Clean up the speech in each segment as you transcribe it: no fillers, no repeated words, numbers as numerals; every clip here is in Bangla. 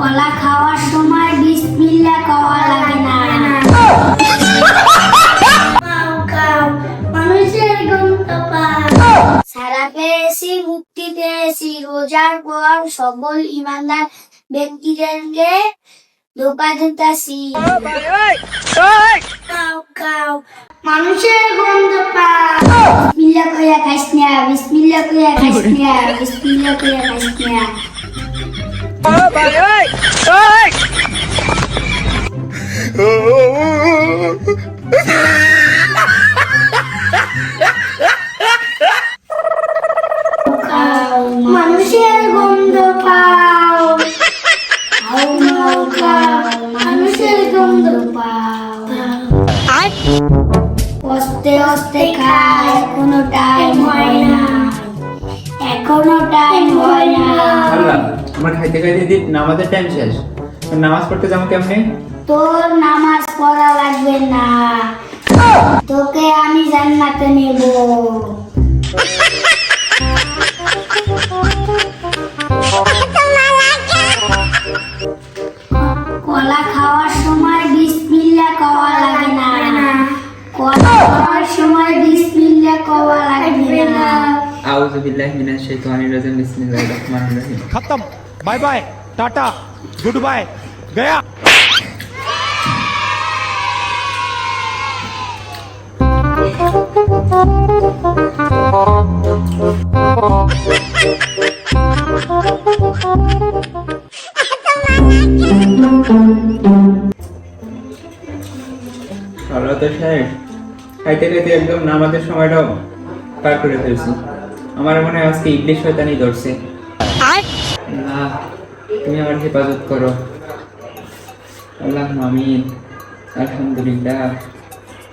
কলা খাওয়ার সময় বিসমিল্লাহ খাওয়া লাগে না। মানুষের গন্ধ পায়। সারা পেয়েছি, মুক্তি পেয়েছি, রোজার পর সকল ইমানদার ব্যক্তিদেরকে ধোকা দিতেছি। মানুষের গন্ধ পায়। বিসমিল্লাহ কইরা খাইস না, বিসমিল্লাহ কইরা খাইস না, বিসমিল্লাহ কইরা খাইস না। মানুষের গন্ধ পাও, মানুষের গন্ধ পাও। অস্তে অস্তে খায়, কোনো টাইম হয় না, এখনো টাইম হয় না। আল্লাহ, আমার খাইতে খাইতে দিন নামাজের টাইম শেষ। নামাজ পড়তে যাবো কেমনে? তোর নামাজ পড়া লাগবে না, তোকে আমি জান্নাতে নেব। কলা খাওয়ার সময় বিসমিল্লাহ খাওয়া লাগে না, কলা খাওয়ার সময় বিসমিল্লাহ খাওয়া লাগবে না। আউযু বিল্লাহি মিনাশ শাইতানির রাজিম। বিসমিল্লাহির রহমানির রহিম। खत्म। Bye bye, tata, goodbye, गया। আল্লাহ তো শেষ। খাইতে খাইতে একদম নামাজের সময়টাও পার করে ফেলছি। আমার মনে হয় আজকে ইবলিশ শয়তানি ধরছে। আল্লাহ, তুমি আমার হেফাজত করো। আল্লাহ আমিন। আলহামদুলিল্লাহ।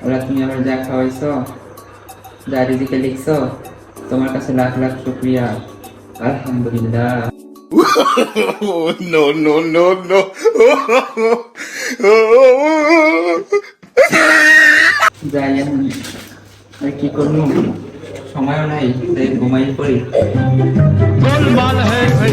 আল্লাহ, তুমি আমার যা খাওয়াইছো, যা রিজিকে লিখছো, তোমার কাছে লাখ লাখ শুকরিয়া। আলহামদুলিল্লাহ। No, no, no, no. যাই এখন, আর কি করবো, সময়ও নাই, তাই ঘুমাই পড়ি। गोलमाल है भाई।